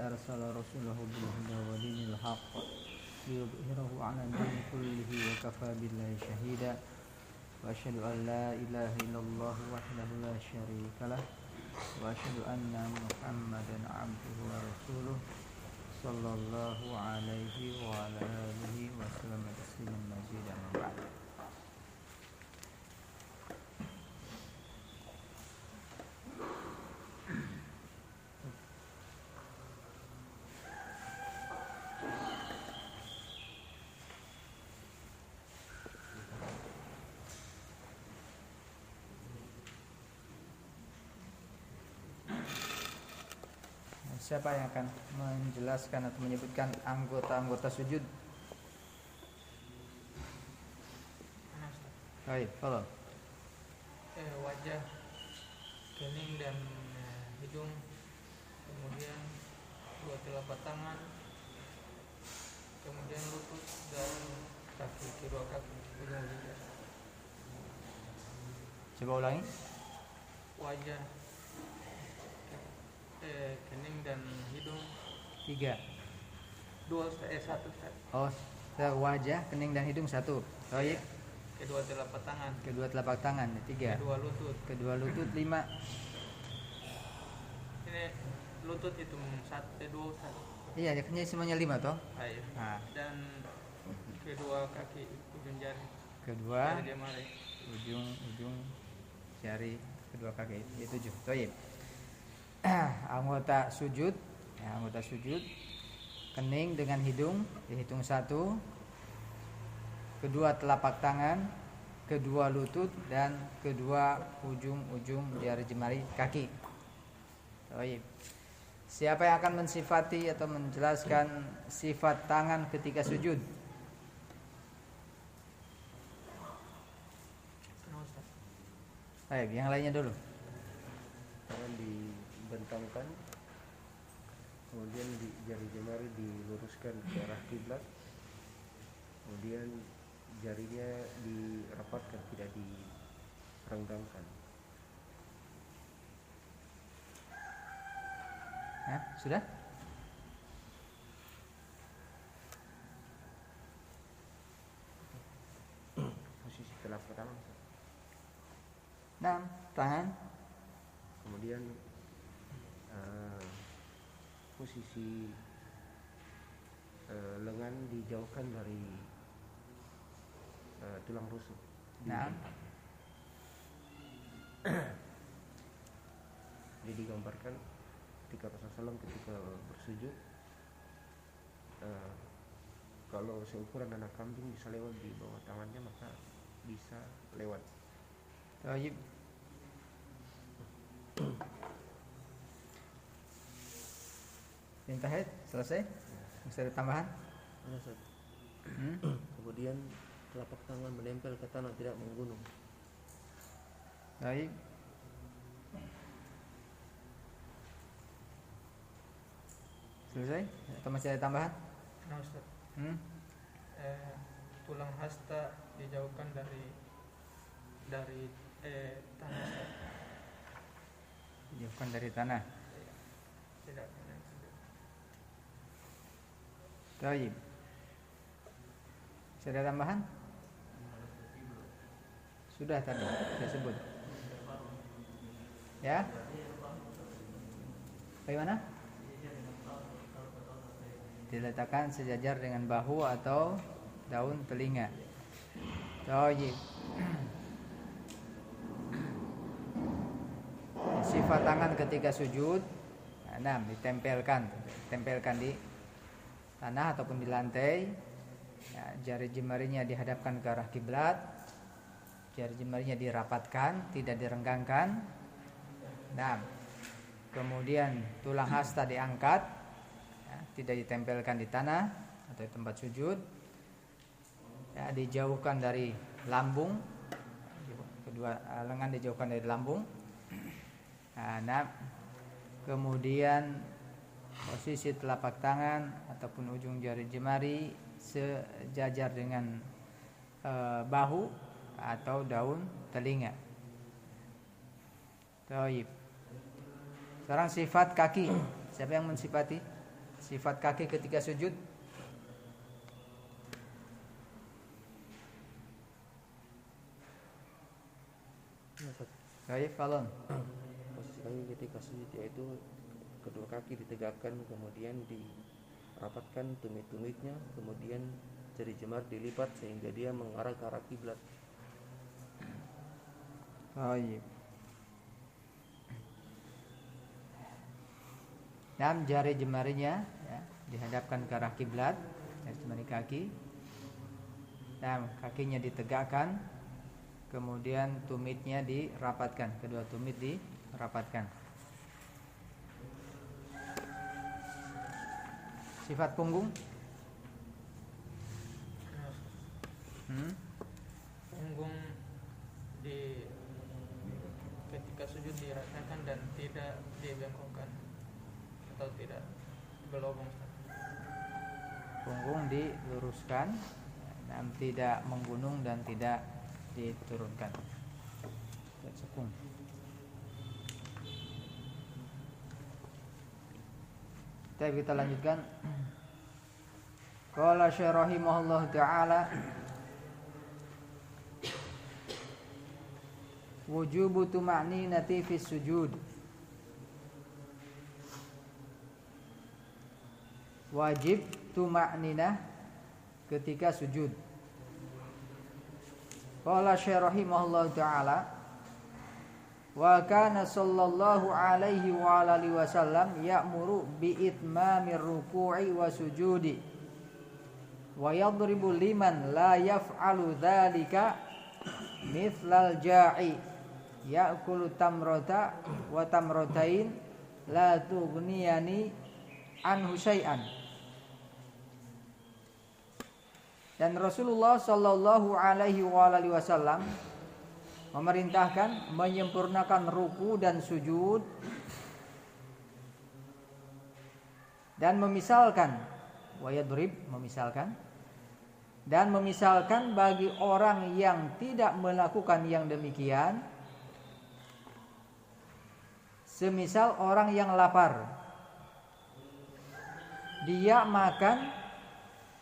أرسل رسوله بالهدى ودين الحق ليظهره على الدين كله وكفى بالله شهيدا وأشهد أن لا إله إلا الله وحده لا شريك له وأشهد أن محمدا عبده ورسوله صلى الله عليه وعلى آله وسلم تسليما مزيدا من بعد. Siapa yang akan menjelaskan atau menyebutkan anggota-anggota sujud? Baik, kalau wajah, kening dan hidung, kemudian dua telapak tangan, kemudian lutut dan kaki, kedua kaki, ujung-ujungnya. Coba ulangi. Wajah, kening dan hidung. 3. Satu. Oh, wajah, kening dan hidung 1. Baik. Kedua telapak tangan. Kedua telapak tangan 3. Kedua lutut. Kedua lutut 5. Ini lutut itu 2. Iya, yakni semuanya 5 toh? Iya. Nah. Dan kedua kaki ujung jari. Kedua jari jemari. ujung jari kedua kaki itu 7. Baik. Anggota sujud, anggota sujud, kening dengan hidung dihitung 1, kedua telapak tangan, kedua lutut dan kedua ujung-ujung jari jemari kaki. Baik. Siapa yang akan mensifati atau menjelaskan sifat tangan ketika sujud? Baik, yang lainnya dulu. Tangan dibentangkan, kemudian jari jemari diluruskan ke arah kiblat, kemudian jarinya dirapatkan, tidak direnggangkan. Ya, sudah? Posisi telapak tangan. Nah, tangan. Kemudian posisi lengan dijauhkan dari tulang rusuk. Nah. Jadi digambarkan ketika Rasulullah SAW ketika bersujud, kalau seukuran anak kambing bisa lewat di bawah tangannya, maka bisa lewat. Baik. Intahid, selesai? Masih ada tambahan? Kemudian telapak tangan menempel ke tanah, tidak menggunung. Baik. Selesai? Atau masih ada tambahan? Nah, Ustaz. Tulang hasta dijauhkan dari tanah. Dijauhkan dari tanah. Tidak. Baik. Masih ada tambahan? Sudah tadi saya sebut. Ya? Bagaimana? Diletakkan sejajar dengan bahu atau daun telinga. Baik. Sifat tangan ketika sujud, ditempelkan di tanah ataupun di lantai. Ya, jari jemarinya dihadapkan ke arah kiblat. Jari jemarinya dirapatkan, tidak direnggangkan. Nah, kemudian tulang hasta diangkat, ya, tidak ditempelkan di tanah atau di tempat sujud. Ya, dijauhkan dari lambung. Kedua lengan dijauhkan dari lambung. Nah, kemudian posisi telapak tangan ataupun ujung jari jemari sejajar dengan bahu atau daun telinga. Baik. Sekarang sifat kaki. Siapa yang mensifati? Sifat kaki ketika sujud. Baik, Falon. Posisi kaki ketika sujud yaitu kedua kaki ditegakkan, kemudian dirapatkan tumit-tumitnya, kemudian jari jemar dilipat sehingga dia mengarah ke arah kiblat. Baik. Jari jemarinya ya, dihadapkan ke arah kiblat, jari jemari kaki. Kakinya ditegakkan, kemudian tumitnya dirapatkan, kedua tumit dirapatkan. Sifat punggung. Punggung ketika sujud diratakan dan tidak dibengkokkan atau tidak berlobong. Punggung diluruskan dan tidak menggunung dan tidak diturunkan. Kita lanjutkan. Qala Syekh rahimahullah taala wujubu tuma'ninati fi sujud. Wajib tuma'ninah ketika sujud. Qala Syekh rahimahullah taala wa kana sallallahu alaihi wa alihi wasallam ya'muru bi itmamir ruku'i wa sujudi wa yadribu liman la yaf'alu dzalika mithlal ja'i ya'kulu tamrata wa tamratain la tughniyani anhu syai'an. Dan Rasulullah sallallahu alaihi wa alihi wasallam memerintahkan menyempurnakan ruku dan sujud dan memisalkan wayadrib memisalkan dan memisalkan bagi orang yang tidak melakukan yang demikian semisal orang yang lapar, dia makan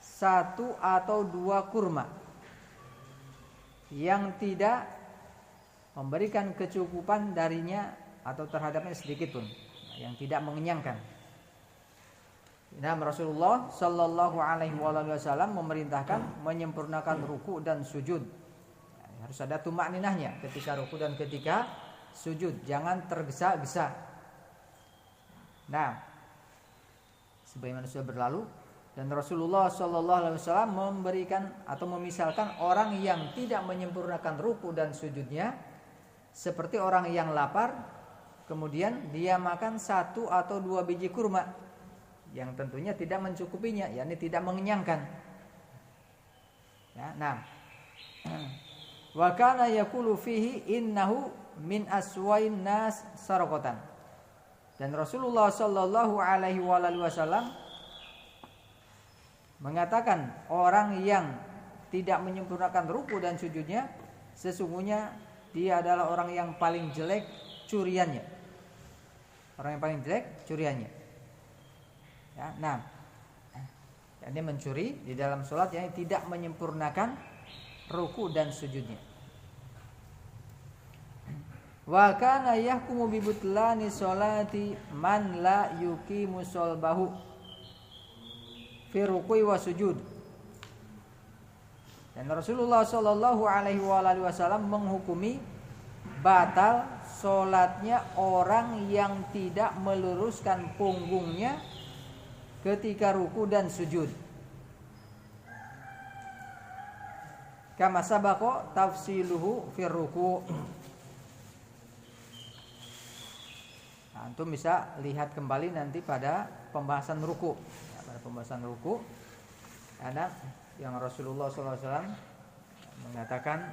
1 atau 2 kurma yang tidak memberikan kecukupan darinya atau terhadapnya sedikit pun, yang tidak mengenyangkan. Nah, Rasulullah sallallahu alaihi wasallam memerintahkan menyempurnakan ruku dan sujud. Harus ada tumakninahnya ketika ruku dan ketika sujud, jangan tergesa-gesa. Nah, sebagaimana sudah berlalu, dan Rasulullah sallallahu alaihi wasallam memberikan atau memisalkan orang yang tidak menyempurnakan ruku dan sujudnya seperti orang yang lapar, kemudian dia makan 1 atau 2 biji kurma yang tentunya tidak mencukupinya, yakni tidak mengenyangkan. Ya, nah, wa kana yaqulu fihi innahu min aswain nas sarqatan. Dan Rasulullah sallallahu alaihi wasallam mengatakan orang yang tidak menyempurnakan ruku dan sujudnya sesungguhnya dia adalah orang yang paling jelek curiannya. Orang yang paling jelek curiannya. Ya, nah, ini mencuri di dalam sholat yang tidak menyempurnakan ruku dan sujudnya. Wa kana yahkumu bi butlani sholati man la yuqimu sholbahu fi ruku'i wa sujud. Dan Rasulullah sallallahu alaihi wasallam menghukumi batal salatnya orang yang tidak meluruskan punggungnya ketika ruku dan sujud. Kama sabaqa tafsiluhu fi ruku'. Antum bisa lihat kembali nanti pada pembahasan ruku. Ya, pada pembahasan ruku ada yang Rasulullah SAW mengatakan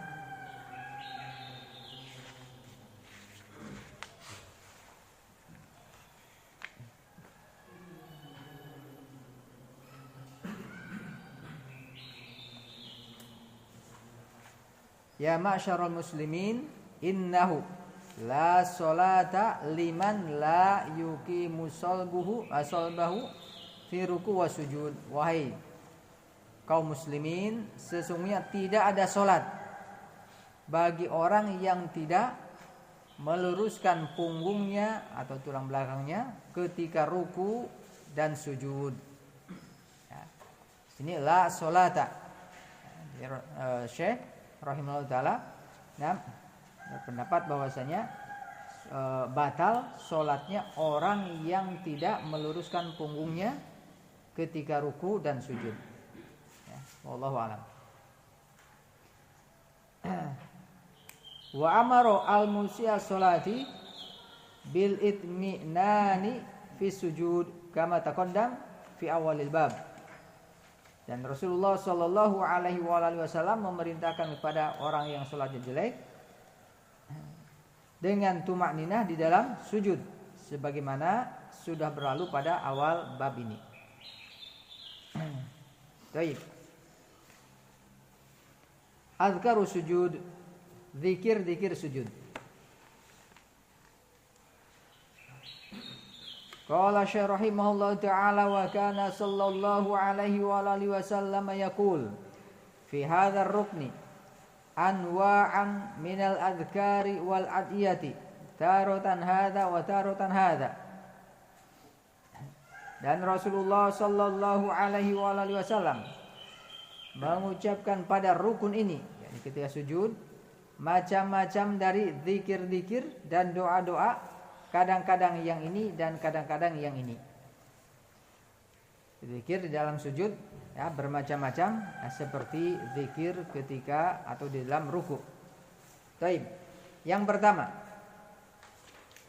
ya ma'syarul muslimin innahu la sholata liman la yuqimu salbahu fi ruku wa sujud. Wahai kaum muslimin, sesungguhnya tidak ada salat bagi orang yang tidak meluruskan punggungnya atau tulang belakangnya ketika ruku dan sujud. Ya. Ini la salata. Syekh rahimahullah taala berpendapat bahwasanya batal salatnya orang yang tidak meluruskan punggungnya ketika ruku dan sujud. Ya, wallahu a'lam. Wa amara al-musi'a sholati bil itminani fi sujud kama taqaddam fi awalil bab. Dan Rasulullah sallallahu alaihi wasallam memerintahkan kepada orang yang salatnya jelek dengan tumakninah di dalam sujud sebagaimana sudah berlalu pada awal bab ini. Baik. Azkaru sujud, zikir sujud. Qala Syekh rahimahullah ta'ala wa kana sallallahu alaihi wa alihi wasallam yaqul fi hadzal rukni anwa'an minal adhkari wal adiyati taratan hadza wa taratan hadza. Dan Rasulullah sallallahu alaihi wa alihi wasallam mengucapkan pada rukun ini, yakni ketika sujud, macam-macam dari zikir-zikir dan doa-doa, kadang-kadang yang ini dan kadang-kadang yang ini. Zikir di dalam sujud ya bermacam-macam, seperti zikir ketika atau di dalam ruku. Baik. Yang pertama,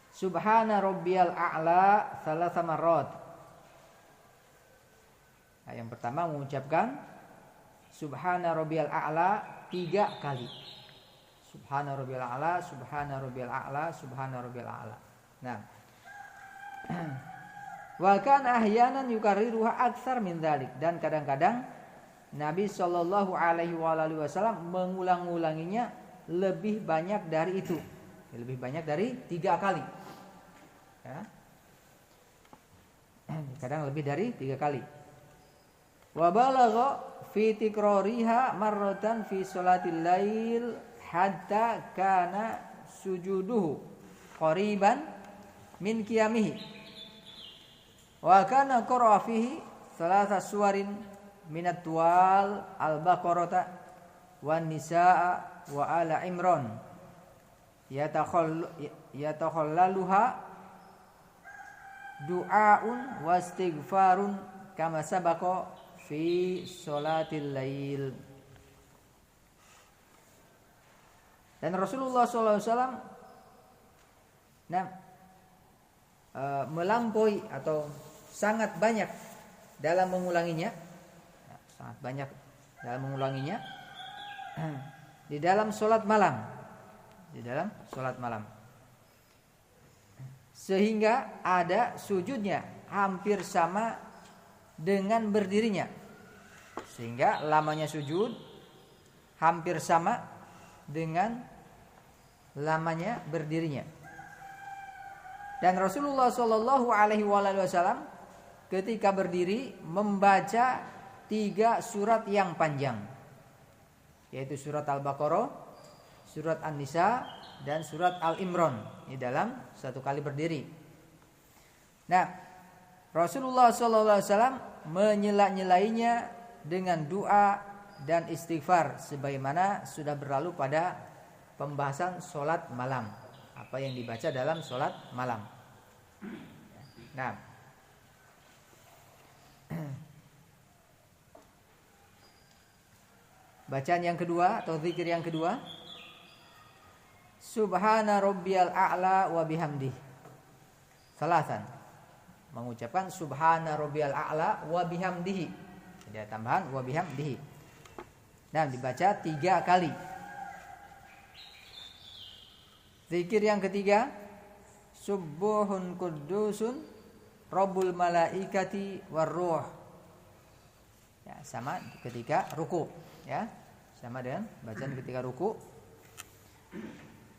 Subhana rabbiyal a'la thalatha marrat. Nah, yang pertama mengucapkan Subhana rabbiyal a'la 3 kali. Subhana rabbiyal a'la, Subhana rabbiyal a'la, Subhana rabbiyal a'la. Nah. Wa kan ahyanan yukarriruha aktsar min dzalik, dan kadang-kadang Nabi sallallahu alaihi wasallam mengulang-ulanginya lebih banyak dari itu. Lebih banyak dari 3 kali. Ya. Kadang lebih dari 3 kali. Wa balagha fi tikrariha marratan fi sholatil lail hatta kana sujuduhu qariban min qiyamihi wa kana qara'a fihi thalatha suwarin minat tuwal al-baqarata wan nisaa wa ala imran yatakhallaluha du'aun wa istighfarun kama sabaqa fi sholatil lail. Dan Rasulullah SAW melampaui atau sangat banyak dalam mengulanginya, di dalam sholat malam, sehingga ada sujudnya hampir sama dengan berdirinya, sehingga lamanya sujud hampir sama dengan lamanya berdirinya. Dan Rasulullah Shallallahu Alaihi Wasallam ketika berdiri membaca 3 surat yang panjang, yaitu surat Al-Baqarah, surat An-Nisa, dan surat Al-Imran. Ini dalam 1 kali berdiri. Nah, Rasulullah Shallallahu Alaihi Wasallam menyela-nyelainya dengan doa dan istighfar, sebagaimana sudah berlalu pada pembahasan sholat malam, apa yang dibaca dalam sholat malam. Nah, bacaan yang kedua atau zikir yang kedua, Subhana rabbiyal a'la wa bihamdihi. Salasan, mengucapkan Subhana rabbiyal a'la wa bihamdihi. Ada tambahan wa bihamdihi. Nah, dibaca 3 kali. Zikir yang ketiga, Subuhun Qudusun Rabbul Malaikati Warruh. Ya, sama ketika ruku, ya. Sama dengan bacaan ketika ruku.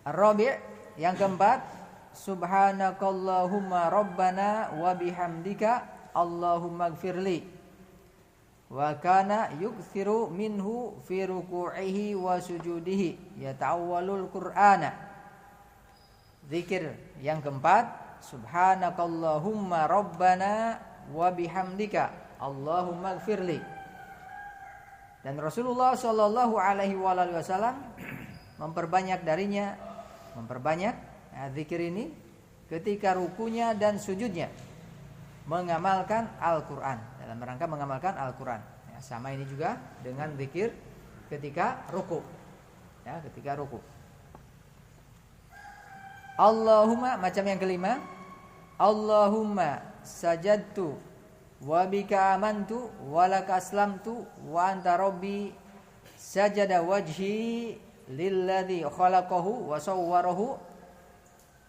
Ar-Rabi', yang keempat, Subhanakallahumma rabbana wa bihamdika Allahumma ighfirli. Wa kana yukthiru minhu fi ruku'ihi wa sujudihi yata'awwalul Qur'ana. Zikir yang keempat, subhanakallahumma rabbana wa bihamdika Allahumma ighfirli. Dan Rasulullah sallallahu alaihi wasallam memperbanyak zikir ini ketika rukunya dan sujudnya, mengamalkan Al-Quran, dalam rangka mengamalkan Al-Quran. Ya, sama ini juga dengan zikir ketika ruku. Ya, ketika ruku. Allahumma, macam yang kelima, Allahumma sajadtu wa bika amantu wa laka aslamtu wa anta rabbi sajada wajhi lilladzi khalaqahu wa sawwarahu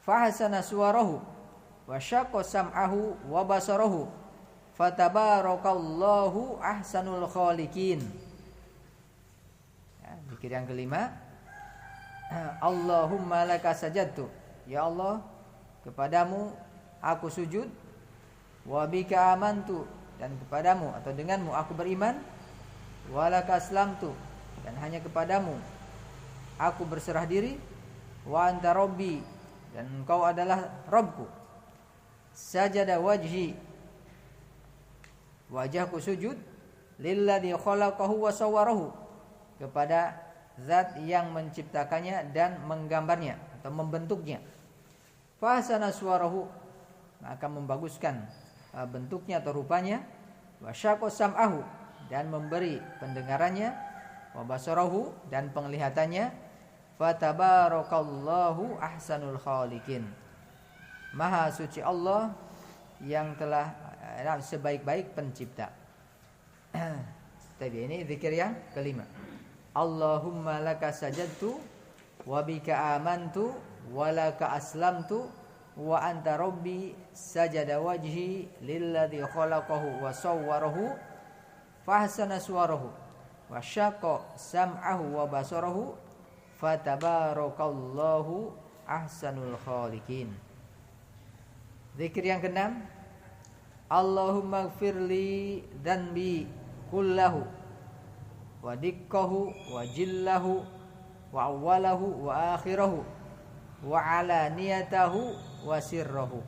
fahasana suwarahu wa syaqqa sam'ahu wa basarahu fatabarakallahu ahsanul khaliqin. Ya, zikir yang kelima, Allahumma laka sajadtu, ya Allah, kepadamu aku sujud, wa bika amantu, dan kepadamu atau denganmu aku beriman, wa laka aslamtu, dan hanya kepadamu aku berserah diri, wa anta rabbi, dan engkau adalah Rabbku. Sajada wajhi, wajahku sujud, lilladzi khalaqahu wa sawwarahu, kepada zat yang menciptakannya dan menggambarnya atau membentuknya. Fahsana suwarahu, maka membaguskan bentuknya atau rupanya. Wa syaqqa sam'ahu, dan memberi pendengarannya. Wa basarahu, dan penglihatannya. Fatabarakallahu ahsanul khaliqin. Maha suci Allah yang telah sebaik-baik pencipta. Tadi ini zikir yang kelima. Allahumma laka sajadtu wa bika amantu wa laka aslamtu wa anta rabbi sajada wajhi lilladzi khalaqahu wa sawwarahu fahsana suwarahu wa syaqqa sam'ahu wa basarahu fatabarakallahu ahsanul khaliqin. Zikir yang keenam, Allahumma ighfirli dzanbi kullahu wa dikkahu wa jillahu wa awwalahu wa akhirahu wa alaniyatahu wa sirrahu.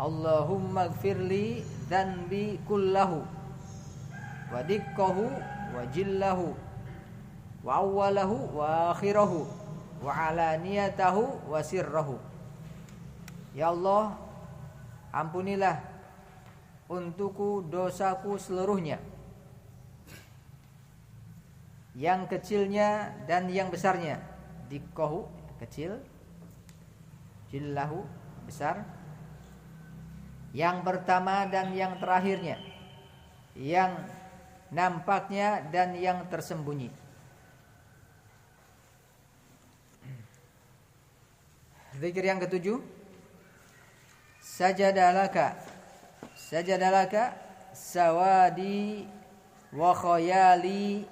Allahumma ighfirli dzanbi kullahu wa dikkahu wa jillahu wa awwalahu wa akhirahu wa alaniyatahu wa sirrahu. Ya Allah, ampunilah untukku dosaku seluruhnya, yang kecilnya dan yang besarnya. Dikkahu, kecil, jillahu, besar, yang pertama dan yang terakhirnya, yang nampaknya dan yang tersembunyi. Zikir yang ketujuh, sajadalaka sawadi wa khayali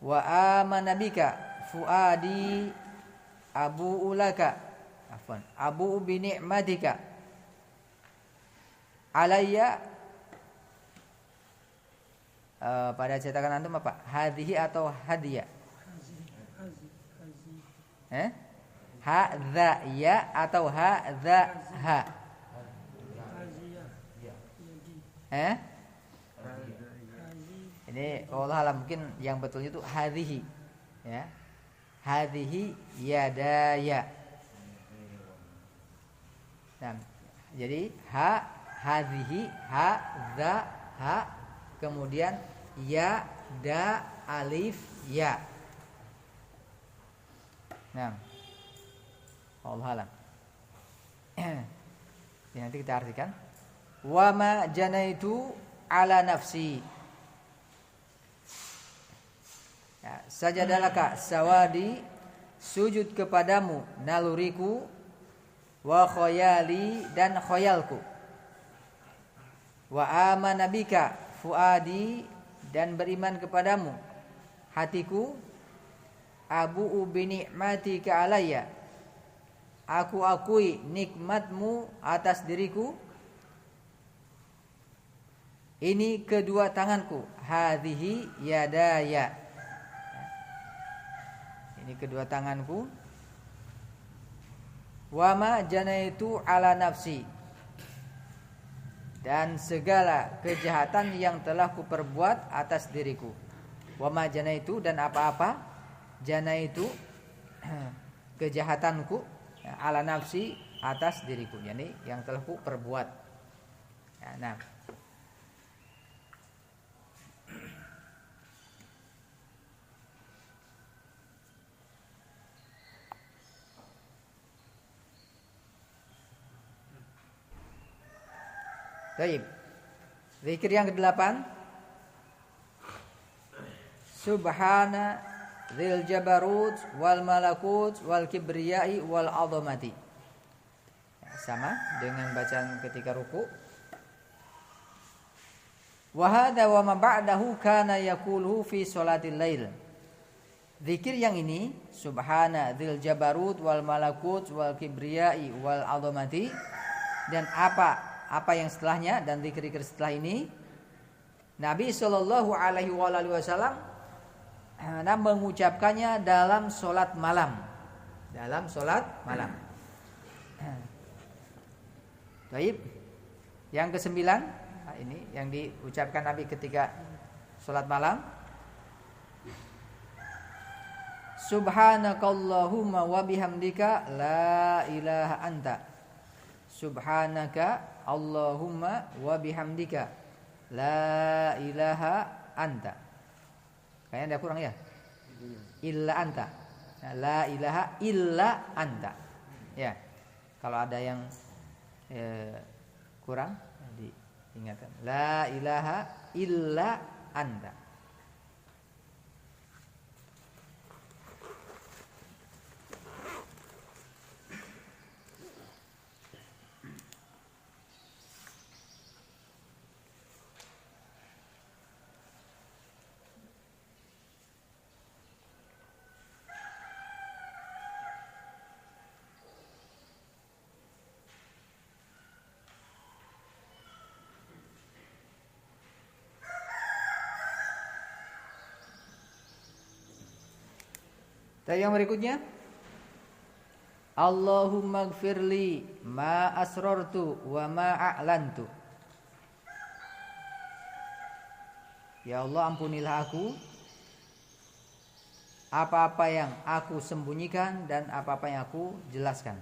wa amanabika fuadi abu bi ni'matika alayya. Pada cetakan antum apa? Hadhihi atau hadiyah? Hadza ya atau hadza ha? Ini Allah alam, mungkin yang betulnya itu hadhihi, ya. Hadhihi yadaya. Nah, jadi ha, hadhihi, ha, dza, ha, kemudian ya, da, alif, ya. Nah, Allah alam. Nanti kita artikan. Wa ma janaitu ala nafsi. Ya, sajadalaka sawadi, sujud kepadamu naluriku, wa khayali, dan khayalku, wa amanabika fuadi, dan beriman kepadamu hatiku, abu'u bi ni'matika alayya, aku akui nikmatmu atas diriku, Ini kedua tanganku. Hadhihi yadaya. Ini kedua tanganku. Wa ma janaitu ala nafsi. Dan segala kejahatan yang telah kuperbuat atas diriku. Wa ma janaitu, dan apa-apa janaitu kejahatanku ala nafsi atas diriku, yakni yang telah ku perbuat. Ya, nah. Baik. Zikir yang ke-8. Subhana dzil jabarut wal malakut wal kibriyai wal azamati. Ya, sama dengan bacaan ketika ruku. Wa hadza wa ma ba'dahu kana yaqulu fi sholatil lail. Zikir yang ini, subhana dzil jabarut wal malakut wal kibriyai wal azamati, dan apa yang setelahnya dan zikir-zikir setelah ini, Nabi Shallallahu Alaihi Wasallam mengucapkannya dalam sholat malam. Dalam sholat malam. Baik. Yang ke-9, ini yang diucapkan Nabi ketika sholat malam. Subhanakallahumma wa bihamdika la ilaha anta. Subhanaka Allahumma wa bihamdika la ilaha anta. Kayaknya ada kurang ya? Illa anta. Nah, la ilaha illa anta. Ya. Kalau ada yang kurang diingatkan. La ilaha illa anta. Dan yang berikutnya, Allahumma gfirli ma asrartu wa ma a'lantu. Ya Allah, ampunilah aku apa-apa yang aku sembunyikan dan apa-apa yang aku jelaskan.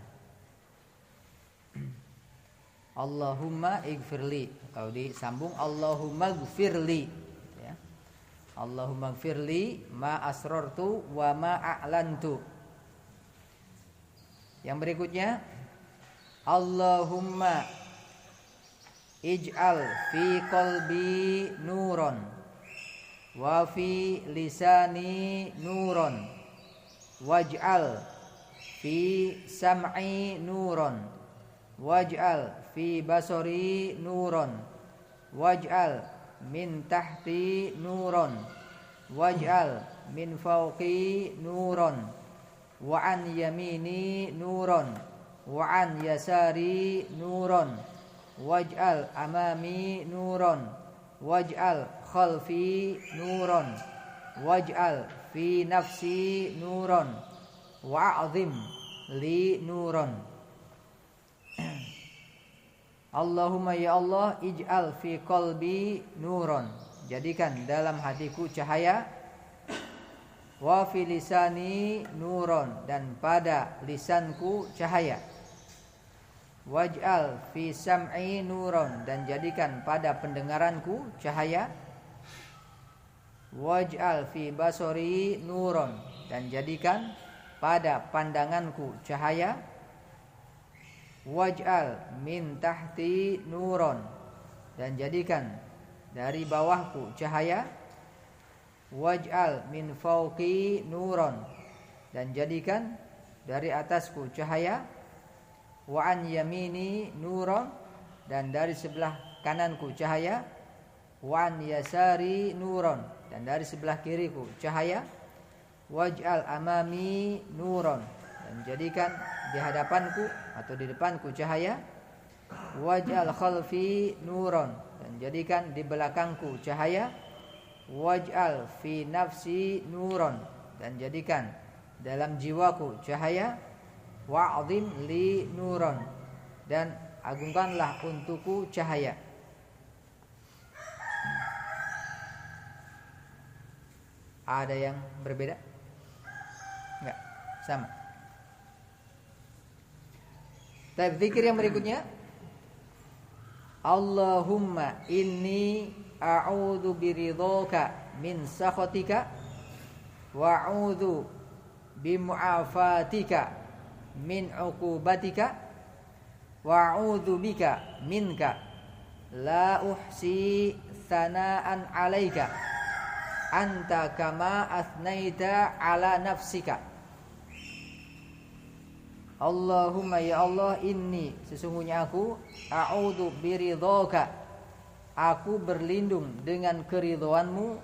Allahumma ighfirli. Kalau disambung Allahumma gfirli. Allahumma gfirli ma asrartu wa ma a'lantu. Yang berikutnya, Allahumma ij'al fi qalbi nuron wa fi lisani nuron waj'al fi sam'i nuron waj'al fi basari nuron waj'al min tahti nuron waj'al min fawqi nuron wa an yamini nuron wa an yasari nuron waj'al amami nuron waj'al khalfi nuron waj'al fi nafsi nuron wa'azim li nuron. Allahumma ya Allah ij'al fi qalbi nuron, jadikan dalam hatiku cahaya, wa fi lisani nuron, dan pada lisanku cahaya, waj'al fi sam'i nuron, dan jadikan pada pendengaranku cahaya, waj'al fi basari nuron, dan jadikan pada pandanganku cahaya, waj'al min tahti nuron, dan jadikan dari bawahku cahaya, waj'al min fawqi nuron, dan jadikan dari atasku cahaya, wa an yamini nuron, dan dari sebelah kananku cahaya, wa an yasari nuron, dan dari sebelah kiriku cahaya, waj'al amami nuron, dan jadikan di hadapanku atau di depanku cahaya, waj'al khalfi nuron, dan jadikan di belakangku cahaya. Waj'al fi nafsi nuron, dan jadikan dalam jiwaku cahaya. Wa'dhim li nuron, dan agungkanlah untukku cahaya. Ada yang berbeda? Enggak, sama. Tapi zikir yang berikutnya, Allahumma inni a'udzu biridhaka min sakhatika wa a'udzu bimu'afatika min 'uqubatika wa a'udzu bika minka la uhsi tsana'an 'alaika anta kama athnaita 'ala nafsika. Allahumma ya Allah, inni sesungguhnya aku a'udzu biridhaka, aku berlindung dengan keridhoanmu,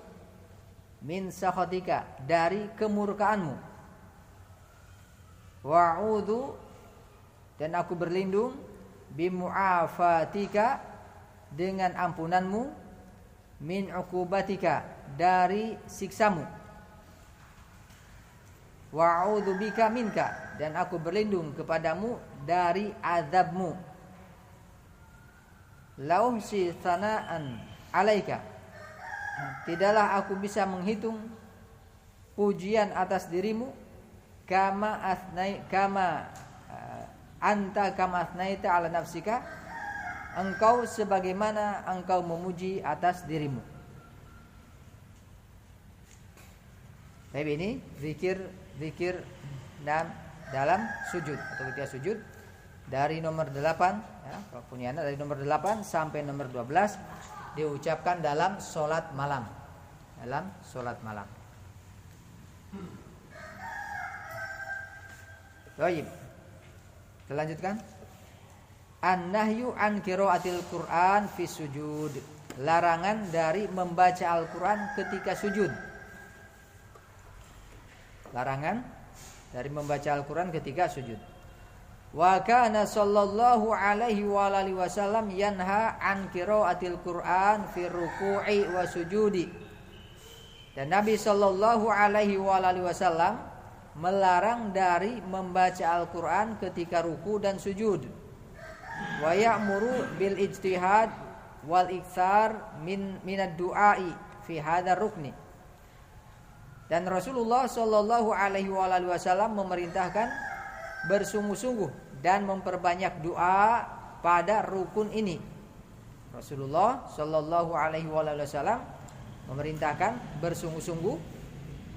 min sakhatika dari kemurkaanmu, wa'udzu dan aku berlindung bimu'afatika dengan ampunanmu, min 'uqubatika dari siksamu, wa'udzu bika minka dan aku berlindung kepadamu dari azabmu. Lauhsi tsana'an 'alaika, tidaklah aku bisa menghitung pujian atas dirimu, kama anta kama athnaita 'ala nafsika, engkau sebagaimana engkau memuji atas dirimu. Baik, ini zikir dalam sujud atau ketika sujud dari nomor 8 ya, kalau punya anak dari nomor 8 sampai nomor 12 diucapkan dalam sholat malam. Dalam sholat malam. Baik. Kita lanjutkan. An-nahyu an qiraatil Qur'an fi sujud. Larangan dari membaca Al-Qur'an ketika sujud. Larangan dari membaca Al-Qur'an ketika sujud. Wa kana sallallahu alaihi wa alihi wasallam yanha an qiraatil Qur'an fi ruku'i wa sujudi. Dan Nabi sallallahu alaihi wa alihi wasallam melarang dari membaca Al-Qur'an ketika ruku dan sujud. Wa ya'muru bil ijtihad wal iktsar minad du'ai fi hadzal rukni. Dan Rasulullah sallallahu alaihi wasallam memerintahkan bersungguh-sungguh dan memperbanyak doa pada rukun ini. Rasulullah sallallahu alaihi wasallam memerintahkan bersungguh-sungguh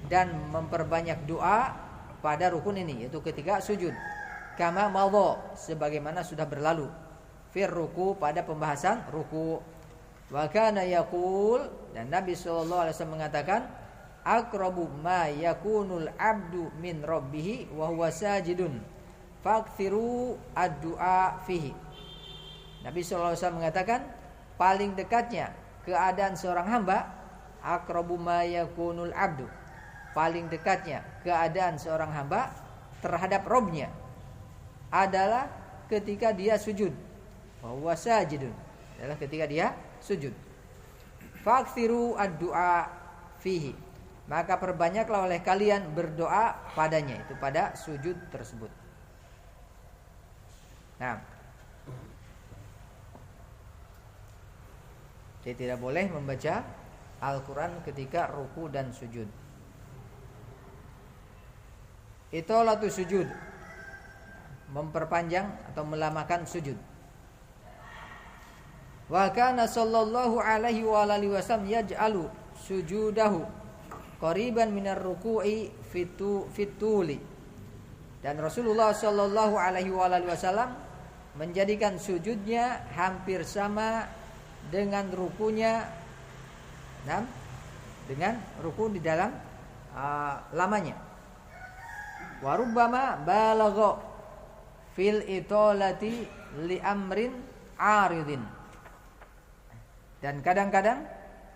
dan memperbanyak doa pada rukun ini, yaitu ketika sujud. Kama madha, sebagaimana sudah berlalu. Fir ruku, pada pembahasan ruku. Wa kana yaqul, dan Nabi sallallahu alaihi wasallam mengatakan, aqrabu ma yakunul abdu min rabbih wa huwa sajidun fakthiru ad-du'a fihi. Nabi sallallahu alaihi wasallam mengatakan, paling dekatnya keadaan seorang hamba, aqrabu ma yakunul abdu, paling dekatnya keadaan seorang hamba terhadap Rabb-nya adalah ketika dia sujud. Wa huwa sajidun, adalah ketika dia sujud. Fakthiru ad-du'a fihi, maka perbanyaklah oleh kalian berdoa padanya, itu pada sujud tersebut. Nah, dia tidak boleh membaca Al-Quran ketika ruku dan sujud. Itolatu sujud, memperpanjang atau melamakan sujud. Wa kana sallallahu alaihi wa alihi wasallam yaj'alu sujudahu qariban minar ruku'i fituli. Dan Rasulullah sallallahu alaihi wasallam menjadikan sujudnya hampir sama dengan rukunya, dengan ruku di dalam lamanya. Wa rubbama balagha fil itolati li amrin aridin. Dan kadang-kadang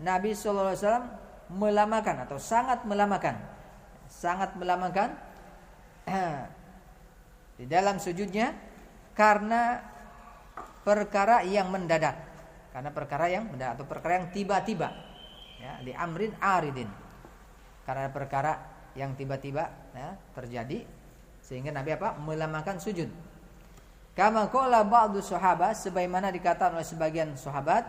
Nabi sallallahu alaihi wasallam melamakan atau sangat melamakan di dalam sujudnya karena perkara yang mendadak. Karena perkara yang mendadak atau perkara yang tiba-tiba. Ya, li amrin aridin. Karena perkara yang tiba-tiba ya, terjadi sehingga Nabi apa? Melamakan sujud. Kama qala ba'du sahabat, sebagaimana dikatakan oleh sebagian sahabat,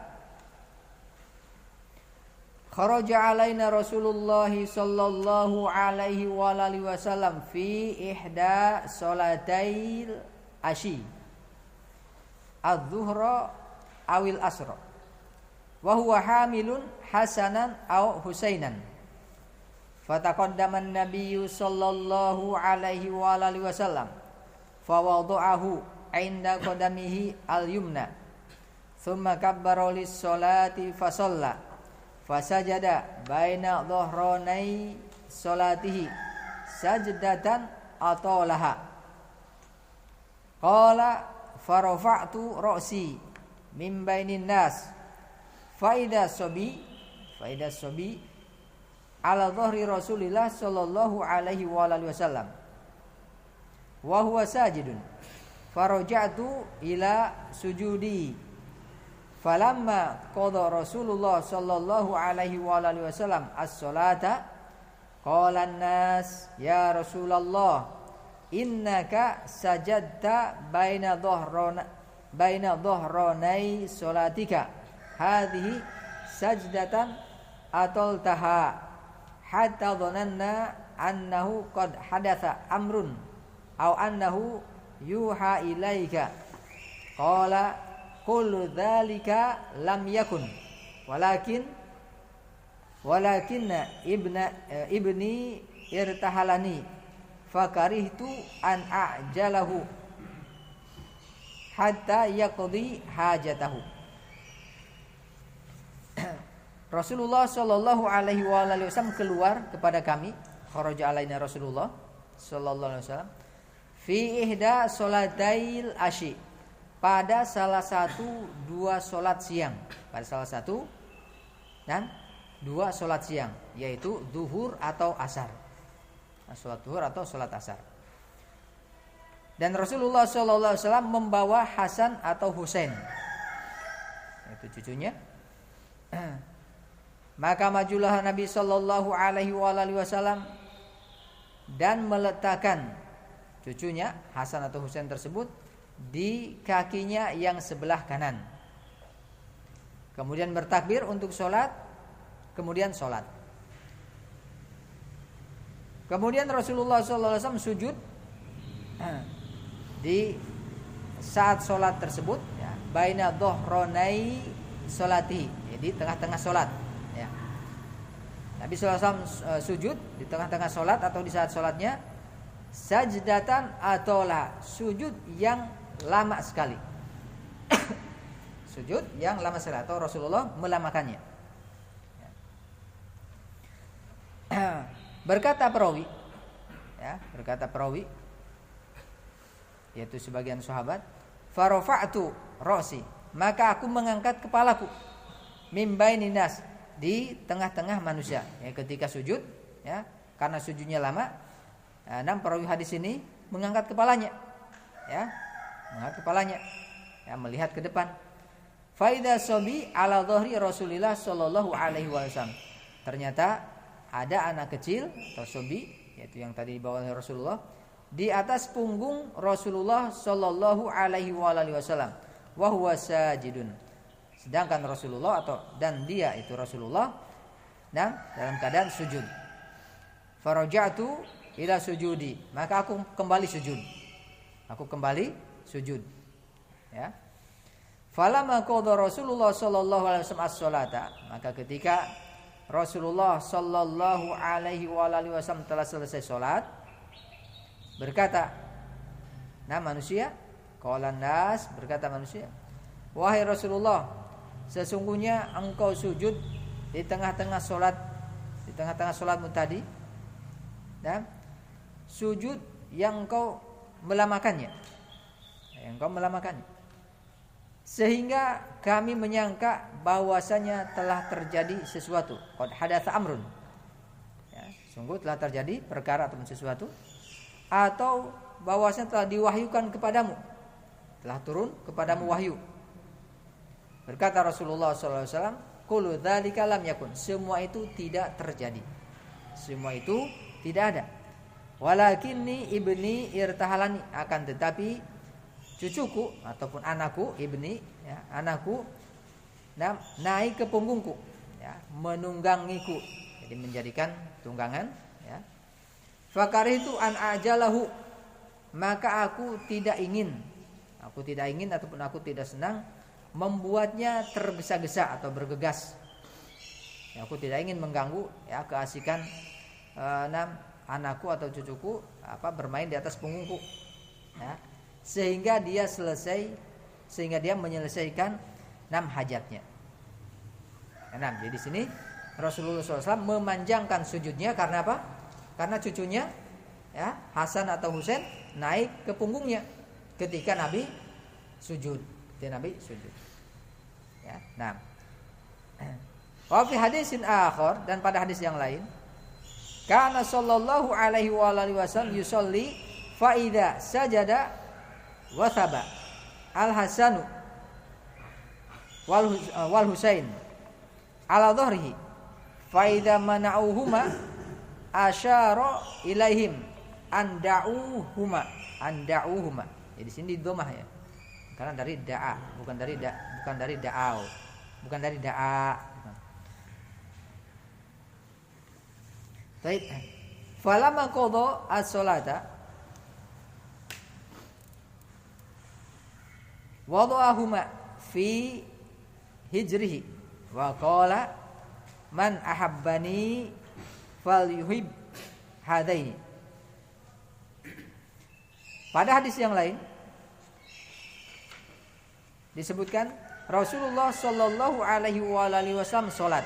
kharaja alaina Rasulullah sallallahu alaihi wa alihi wasallam fi ihda salatail asyi adz-dzuhra awil asra wa huwa hamilun hasanan aw husainan fataqaddama an-nabiy sallallahu alaihi wa alihi wasallam fa wada'ahu 'inda qadamihi al-yumna thumma kabbara lis-salati fa shalla fasajada baina dhahranai salatihi sajdatan atolaha qala farafa'tu ra'si min bainin nas faida sobi ala dhahri Rasulillah sallallahu alaihi wa alihi wasallam wa huwa sajidun faraja'tu ila sujudi falamma qada Rasulullah sallallahu alaihi wa alihi wasallam as-salata qala an-nas ya Rasulullah innaka sajadta baina dhahranai salatika hadhihi sajdatan atoltaha hatta dhananna annahu qad hadatha amrun aw annahu yuha ilaika qala kullu dzalika lam yakun walakinna ibni irtahalani fakarihtu an a'jalahu hatta yaqdi hajatahu. Rasulullah sallallahu alaihi wasallam keluar kepada kami, kharaja alaina Rasulullah sallallahu alaihi wasallam fi ihda salatail asyi, pada salah satu dua salat siang, pada salah satu dan dua salat siang, yaitu zuhur atau asar. Salat zuhur atau salat asar. Dan Rasulullah sallallahu alaihi wasallam membawa Hasan atau Husain, itu cucunya. Maka majulah Nabi sallallahu alaihi wasallam dan meletakkan cucunya Hasan atau Husain tersebut di kakinya yang sebelah kanan. Kemudian bertakbir untuk sholat, kemudian sholat. Kemudian Rasulullah SAW sujud di saat sholat tersebut, ya, baina dhahranai sholati, jadi tengah-tengah sholat. Ya. Nabi SAW sujud di tengah-tengah sholat atau di saat sholatnya, sajdatan atola, sujud yang lama sekali. Sujud yang lama sekali atau Rasulullah melamakannya. Berkata perawi, yaitu sebagian sahabat, farafa'tu ra'si, maka aku mengangkat kepalaku, mim bainin nas, di tengah-tengah manusia. Ya, ketika sujud, ya, karena sujudnya lama, perawi hadis ini mengangkat kepalanya, ya, ya, melihat ke depan. Faida sobi ala dhahri Rasulillah sallallahu alaihi wasallam. Ternyata ada anak kecil atau sobi, yaitu yang tadi dibawa oleh Rasulullah, di atas punggung Rasulullah sallallahu alaihi wasallam, wa huwa sajidun. Sedangkan Rasulullah dan dia itu Rasulullah dalam keadaan sujud. Faraja'tu ila sujudi, maka aku kembali sujud. Ya. Falamma qada Rasulullah sallallahu alaihi wasallam as-salata, maka ketika Rasulullah sallallahu alaihi wasallam telah selesai salat, berkata, manusia, qalan nas, berkata manusia, wahai Rasulullah, sesungguhnya engkau sujud di tengah-tengah salatmu tadi, dan sujud yang engkau melamakannya, sehingga kami menyangka bahwasanya telah terjadi sesuatu, qad hadatsa amrun, ya, sungguh telah terjadi perkara atau sesuatu, atau bahwasanya telah diwahyukan kepadamu, telah turun kepadamu wahyu, Berkata Rasulullah sallallahu alaihi wasallam, "Kullu dzalika lam yakun." Semua itu tidak terjadi. Semua itu tidak ada. Walakinni ibni irtahalani, akan tetapi cucuku ataupun anakku, ibni ya, anakku naik ke punggungku ya, menunggangiku. Jadi menjadikan tunggangan ya. Fakaritu an ajalahu, maka aku tidak ingin ataupun aku tidak senang membuatnya tergesa-gesa atau bergegas. Ya, aku tidak ingin mengganggu ya keasikan anakku atau cucuku bermain di atas punggungku. Ya, sehingga dia menyelesaikan 6 hajatnya. 6. Jadi di sini Rasulullah SAW memanjangkan sujudnya karena apa? Karena cucunya ya Hasan atau Husain naik ke punggungnya ketika Nabi sujud. Ya, nah. Wa fi hadisin akhar, dan pada hadis yang lain, kana sallallahu alaihi wasallam yusolli fa idza sajada wa thaba al Hasanu wal Husain ala dhahrihi fa idza mana'uhuma asyara ilaihim anda'uhuma. Jadi di sini domah ya. Karena dari da'a, bukan dari da'au. Bukan dari da'a. Baik. Falamma qada as-salata wada'ahuma fi hijrihi wa qala man ahabbani falyuhib hadaini. Pada hadis yang lain disebutkan Rasulullah sallallahu alaihi wasallam salat.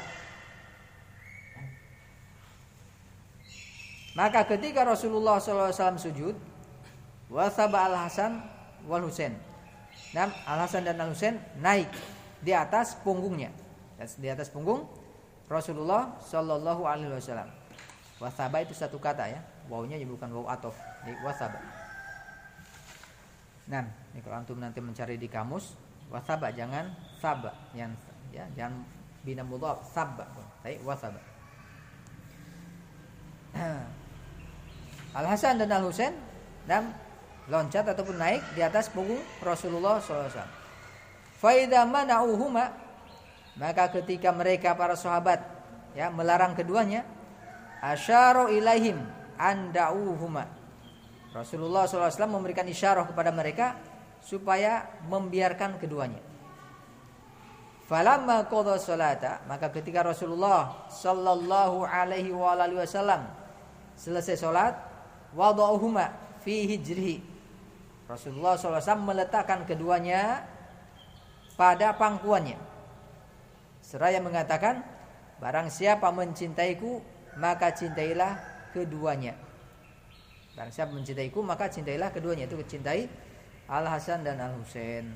Maka ketika Rasulullah sallallahu alaihi wasallam sujud, wasaba al-Hasan wal Husain. Nah, Al-Hasan dan Al-Husain naik di atas punggungnya. Di atas punggung Rasulullah sallallahu alaihi wasallam. Wasaba itu satu kata ya. Wawunya bukan wawu athof. Jadi wasaba. Nah, ini kalau antum nanti mencari di kamus, wasaba jangan saba, jangan bina mudhaf sabba, tapi wasaba. Al-Hasan dan Al-Husain loncat ataupun naik di atas punggung Rasulullah SAW. Fa idza mana'uhuma, maka ketika mereka para sahabat ya melarang keduanya, asyara ilaihim anda'uhuma. Rasulullah SAW memberikan isyarah kepada mereka supaya membiarkan keduanya. Falamma qada salata, maka ketika Rasulullah sallallahu alaihi wasallam selesai salat, wada'uhuma fi hijrihi. Rasulullah SAW meletakkan keduanya pada pangkuannya. Seraya mengatakan, barang siapa mencintaiku, maka cintailah keduanya. Barang siapa mencintaiku, maka cintailah keduanya. Itu cintai Al-Hasan dan Al-Husain.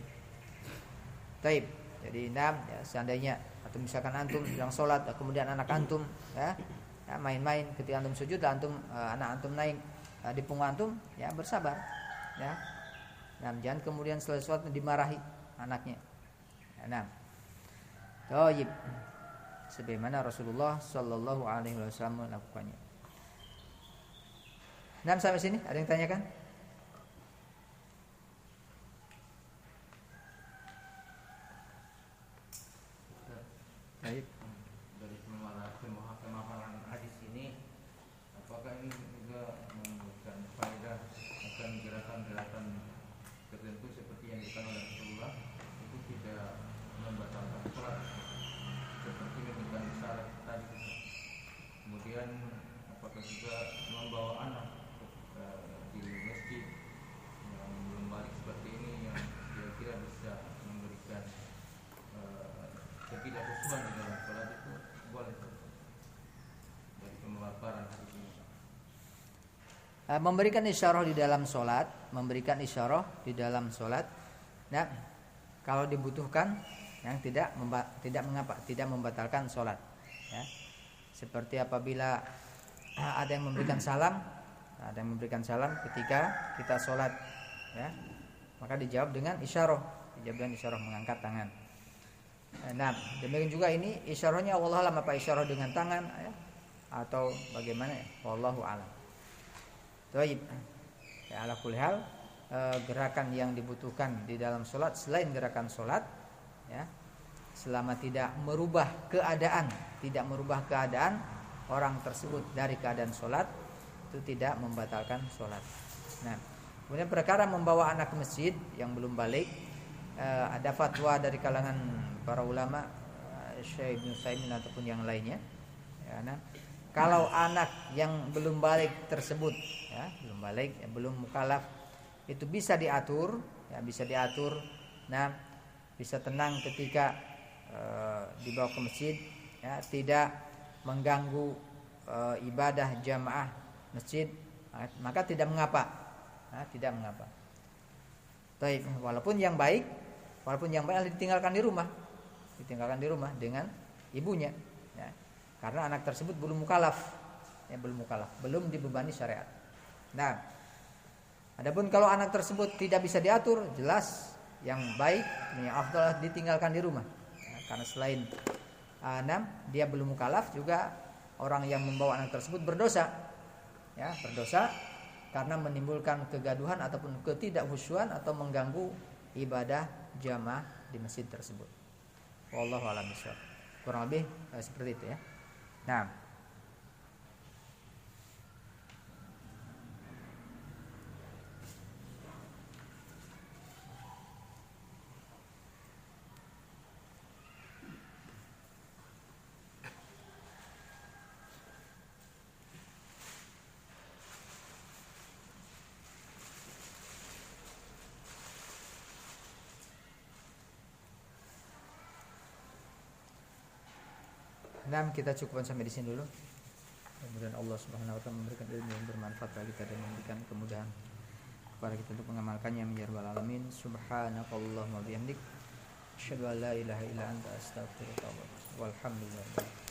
Taib. Jadi ya, seandainya atau misalkan antum sedang sholat, kemudian anak antum ya main-main, ketika antum sujud, anak antum naik di punggung antum, ya bersabar, ya. Nah, jangan kemudian selesai sholat dimarahi anaknya. Nah, taib. Sebagaimana Rasulullah Sallallahu Alaihi Wasallam melakukannya. Nah, sampai sini ada yang tanyakan? Baik. Dari pemahaman hadis ini, apakah ini juga memberikan faedah akan gerakan-gerakan tertentu seperti yang dilakukan oleh Rasulullah itu tidak membatalkan sholat, seperti memberikan isyarat tadi. Kemudian apakah juga membawa anak di masjid yang belum balik seperti ini, yang kira-kira bisa memberikan ketidakhusuan di dalam sholat, itu boleh dari pemaparan hadis ini. Memberikan isyarah di dalam sholat, nah, kalau dibutuhkan, yang tidak membatalkan sholat, ya. Seperti apabila ada yang memberikan salam ketika kita sholat, ya, maka dijawab dengan isyarah, mengangkat tangan. Nah, demikian juga ini isyarahnya wallahu alam, apa isyarah dengan tangan ya, atau bagaimana ya, wallahu alam. Baik. Ya, ala kulli hal gerakan yang dibutuhkan di dalam sholat selain gerakan sholat ya, selama tidak merubah keadaan orang tersebut dari keadaan sholat, itu tidak membatalkan sholat. Nah, kemudian perkara membawa anak ke masjid yang belum balik, ada fatwa dari kalangan para ulama, Syekh Ibnu Utsaimin ataupun yang lainnya ya, nah, kalau anak yang belum balik tersebut ya, belum mukallaf, itu bisa diatur ya, nah, bisa tenang ketika dibawa ke masjid ya, tidak mengganggu ibadah jamaah masjid, maka tidak mengapa. Baik, walaupun yang baik ditinggalkan di rumah dengan ibunya ya, karena anak tersebut belum mukallaf, belum dibebani syariat. Nah, adapun kalau anak tersebut tidak bisa diatur, jelas yang baik, yang afdal ditinggalkan di rumah ya, karena selain dia belum mukallaf, juga orang yang membawa anak tersebut berdosa karena menimbulkan kegaduhan ataupun ketidakhusyuan atau mengganggu ibadah jamaah di masjid tersebut. Wallahu a'lam bishawab. Kurang lebih seperti itu ya. Nah, kita cukupkan sampai di sini dulu. Kemudian Allah Subhanahu wa taala memberikan ilmu yang bermanfaat bagi kita dan memberikan kemudahan kepada kita untuk mengamalkannya ya rabbal alamin. Subhanakallahumma bihamdik, asyhadu an la ilaha illa anta, astaghfiruka wa atubu ilaik. Walhamdulillah.